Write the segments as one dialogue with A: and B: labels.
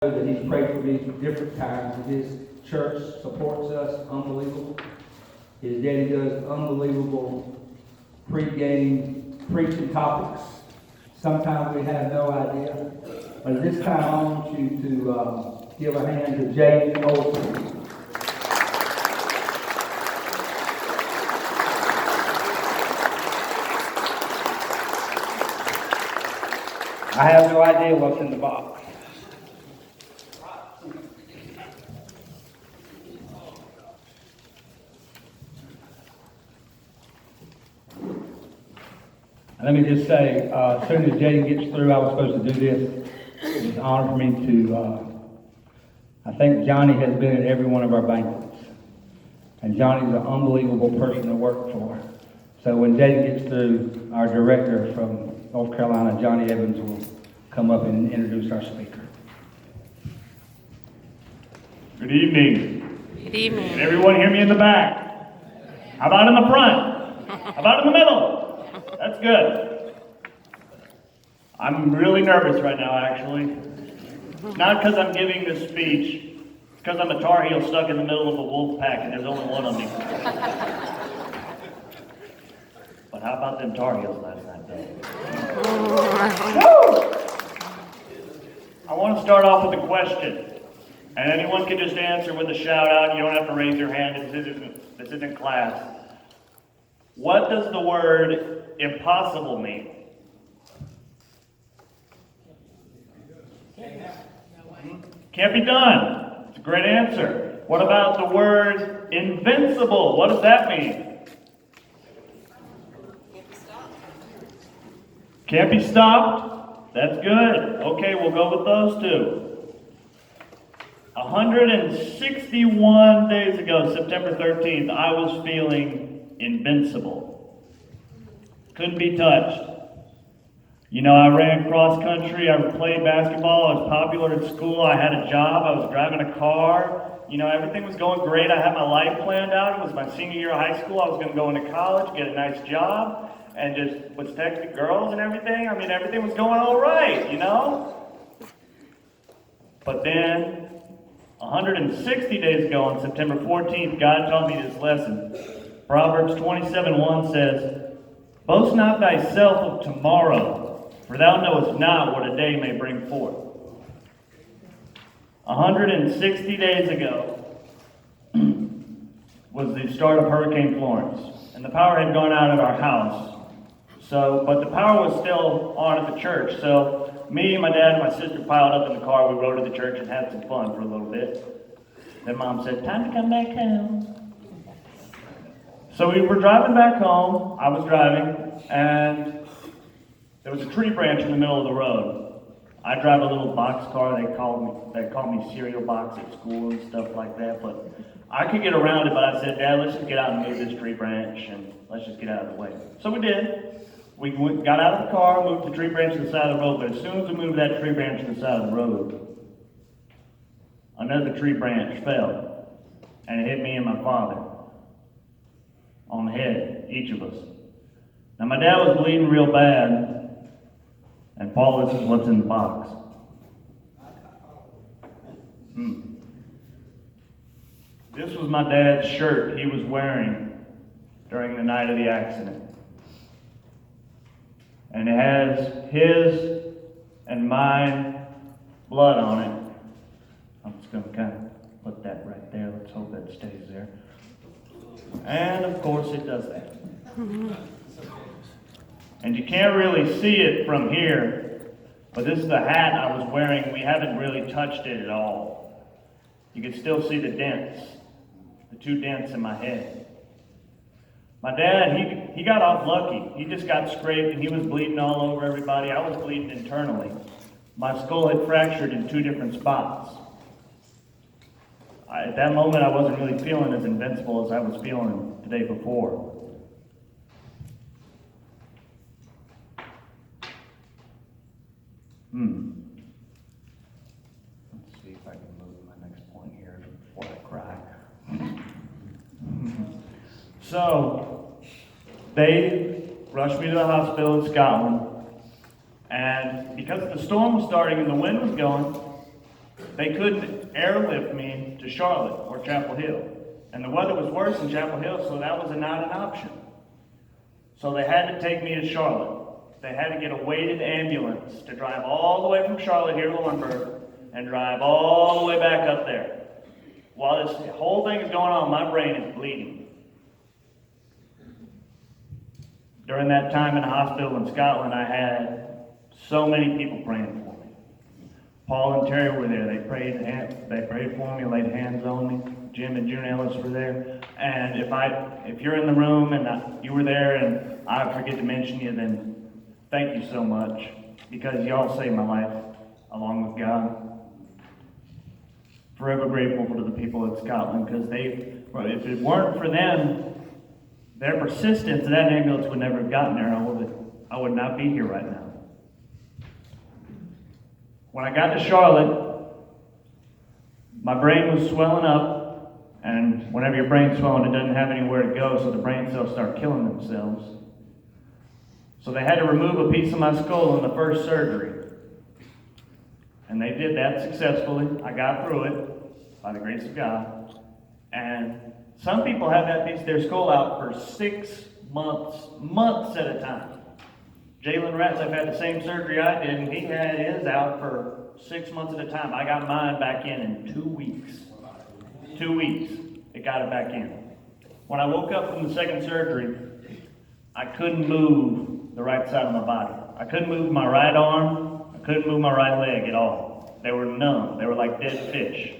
A: That he's prayed for me through different times, and his church supports us unbelievable. His daddy does unbelievable pre-game preaching topics. Sometimes we have no idea. But at this time, I want you to give a hand to Jadon Olsen. I have no idea what's in the box. Let me just say, as soon as Jadon gets through, I was supposed to do this. It's an honor for me to, I think Johnny has been at every one of our banquets. And Johnny's an unbelievable person to work for. So when Jadon gets through, our director from North Carolina, Johnny Evans, will come up and introduce our speaker.
B: Good evening.
C: Good evening.
B: Can everyone hear me in the back? How about in the front? How about in the middle? That's good. I'm really nervous right now, actually. Not because I'm giving this speech, it's because I'm a Tar Heel stuck in the middle of a wolf pack and there's only one of me. But how about them Tar Heels last night, though? I want to start off with a question. And anyone can just answer with a shout out. You don't have to raise your hand. This isn't class. What does the word impossible mean? Can't be done. It's a great answer. What about the word invincible? What does that mean? Can't be stopped. That's good. Okay, we'll go with those two. 161 days ago, September 13th, I was feeling invincible. Couldn't be touched. You know, I ran cross country, I played basketball, I was popular at school, I had a job, I was driving a car. You know, everything was going great. I had my life planned out. It was my senior year of high school. I was going to go into college, get a nice job, and just was texting girls and everything. I mean, everything was going all right, you know? But then, 160 days ago on September 14th, God taught me this lesson. Proverbs 27:1 says, "Boast not thyself of tomorrow, for thou knowest not what a day may bring forth." 160 days ago was the start of Hurricane Florence, and the power had gone out at our house. But the power was still on at the church. So me, my dad, and my sister piled up in the car. We rode to the church and had some fun for a little bit. Then Mom said, "Time to come back home." So we were driving back home. I was driving, and there was a tree branch in the middle of the road. I drive a little box car. They called me cereal box at school and stuff like that. But I could get around it. But I said, "Dad, let's just get out and move this tree branch, and let's just get out of the way." So we did. We got out of the car, moved the tree branch to the side of the road. But as soon as we moved that tree branch to the side of the road, another tree branch fell, and it hit me and my father on the head, each of us. Now my dad was bleeding real bad. And Paul, this is what's in the box. This was my dad's shirt he was wearing during the night of the accident. And it has his and mine blood on it. I'm just going to kind of put that right there. Let's hope that stays there. And of course it does that. And you can't really see it from here, but this is the hat I was wearing. We haven't really touched it at all. You can still see the dents, the two dents in my head. My dad, he got off lucky. He just got scraped and he was bleeding all over everybody. I was bleeding internally. My skull had fractured in two different spots. At that moment, I wasn't really feeling as invincible as I was feeling the day before. Let's see if I can move my next point here before I cry. So, they rushed me to the hospital in Scotland, and because the storm was starting and the wind was going, they couldn't airlift me to Charlotte or Chapel Hill. And the weather was worse in Chapel Hill, so that was not an option. So they had to take me to Charlotte. They had to get a weighted ambulance to drive all the way from Charlotte here to Lawrenceburg and drive all the way back up there. While this whole thing is going on, my brain is bleeding. During that time in the hospital in Scotland, I had so many people praying for me. Paul and Terry were there. They prayed for me, laid hands on me. Jim and June Ellis were there. And if you're in the room and you were there and I forget to mention you, then thank you so much, because y'all saved my life along with God. Forever grateful to the people of Scotland, because if it weren't for them, their persistence, that ambulance would never have gotten there. I would not be here right now. When I got to Charlotte, my brain was swelling up, and whenever your brain's swelling, it doesn't have anywhere to go, so the brain cells start killing themselves. So they had to remove a piece of my skull in the first surgery. And they did that successfully. I got through it by the grace of God. And some people have that piece of their skull out for 6 months at a time. Jalen Ratliff had the same surgery I did, and he had his out for 6 months at a time. I got mine back in 2 weeks. 2 weeks, it got it back in. When I woke up from the second surgery, I couldn't move the right side of my body. I couldn't move my right arm. I couldn't move my right leg at all. They were numb. They were like dead fish.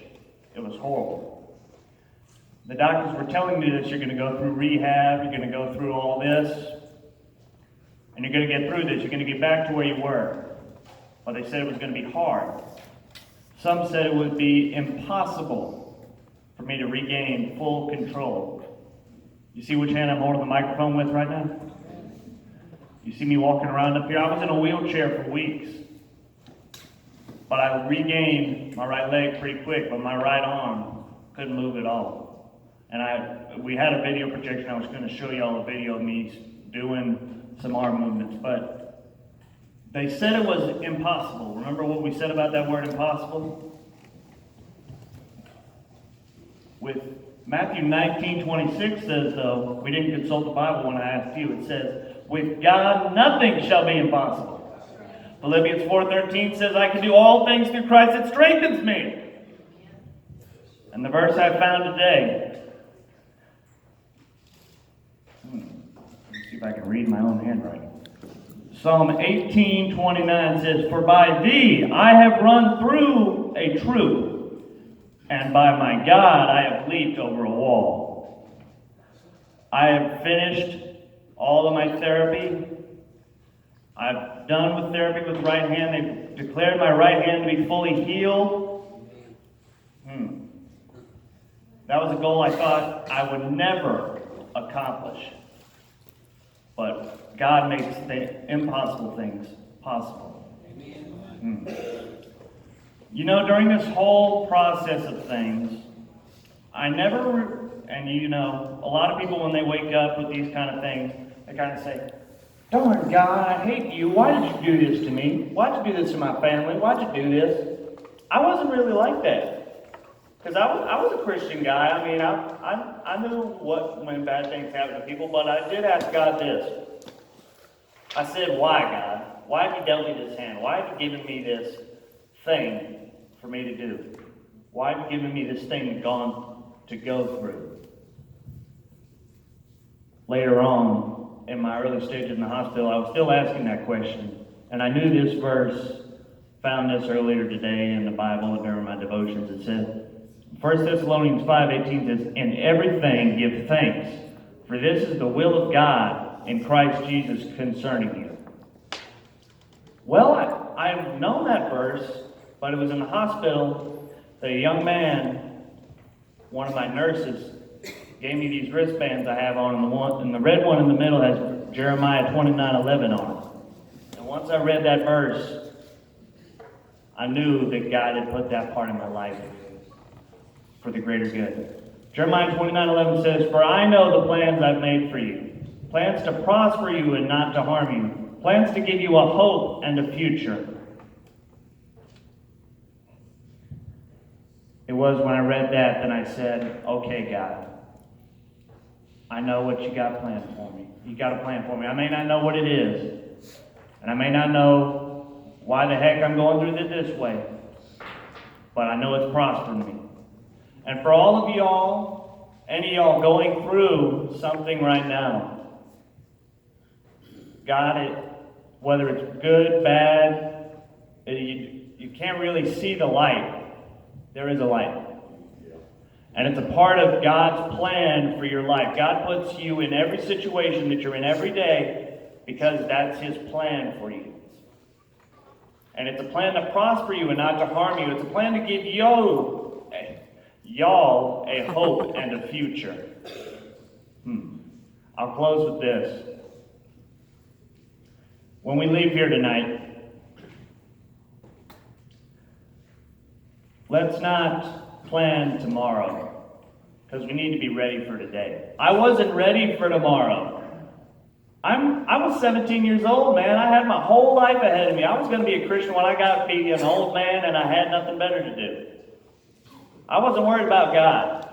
B: It was horrible. The doctors were telling me that you're going to go through rehab, you're going to go through all this, and you're going to get through this. You're going to get back to where you were. But they said it was going to be hard. Some said it would be impossible for me to regain full control. You see which hand I'm holding the microphone with right now? You see me walking around up here? I was in a wheelchair for weeks. But I regained my right leg pretty quick, but my right arm couldn't move at all. And we had a video projection. I was going to show you all a video of me doing some arm movements, but they said it was impossible. Remember what we said about that word impossible? With Matthew 19:26 says, though, we didn't consult the Bible when I asked you, it says, with God nothing shall be impossible. Philippians 4:13 says, I can do all things through Christ that strengthens me. And the verse I found today, let's see if I can read my own handwriting. Psalm 18:29 says, for by thee I have run through a troop, and by my God I have leaped over a wall. I have finished all of my therapy. I've done with therapy with the right hand. They've declared my right hand to be fully healed. That was a goal I thought I would never accomplish. But God makes the impossible things possible. You know, during this whole process of things, a lot of people when they wake up with these kind of things, they kind of say, darn God, I hate you. Why did you do this to me? Why'd you do this to my family? Why'd you do this? I wasn't really like that. Because I was a Christian guy. I mean, I knew when bad things happen to people, but I did ask God this. I said, why, God? Why have you dealt me this hand? Why have you given me this thing for me to do? Why have you given me this thing to go through? Later on, in my early stages in the hospital, I was still asking that question. And I knew this verse, found this earlier today in the Bible during my devotions. It says, 1 Thessalonians 5:18 says, in everything give thanks, for this is the will of God in Christ Jesus concerning you. Well, I've known that verse, but it was in the hospital that a young man, one of my nurses, gave me these wristbands I have on, and the red one in the middle has Jeremiah 29:11 on it. And once I read that verse, I knew that God had put that part in my life for the greater good. Jeremiah 29:11 says, for I know the plans I've made for you, plans to prosper you and not to harm you, plans to give you a hope and a future. it was when I read that, then I said, okay, God, I know what you got planned for me. You got a plan for me. I may not know what it is, and I may not know why the heck I'm going through this way, but I know it's prospering me. And for all of y'all, any of y'all going through something right now, God, whether it's good, bad, you can't really see the light. There is a light. And it's a part of God's plan for your life. God puts you in every situation that you're in every day because that's His plan for you. And it's a plan to prosper you and not to harm you. It's a plan to give y'all a hope and a future. I'll close with this. When we leave here tonight, let's not plan tomorrow, because we need to be ready for today. I wasn't ready for tomorrow. I was 17 years old, man. I had my whole life ahead of me. I was going to be a Christian when I got to be an old man and I had nothing better to do. I wasn't worried about God.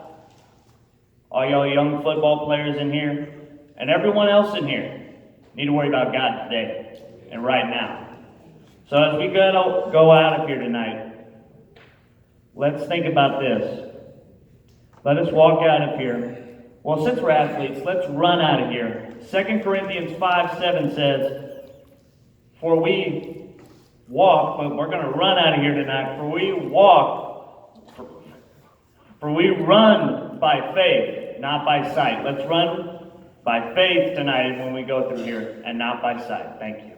B: All y'all young football players in here, and everyone else in here, need to worry about God today and right now. So as we go out of here tonight, let's think about this. Let us walk out of here. Well, since we're athletes, let's run out of here. 2 Corinthians 5:7 says, for we walk, but we're going to run out of here tonight. For we run by faith, not by sight. Let's run by faith tonight when we go through here, and not by sight. Thank you.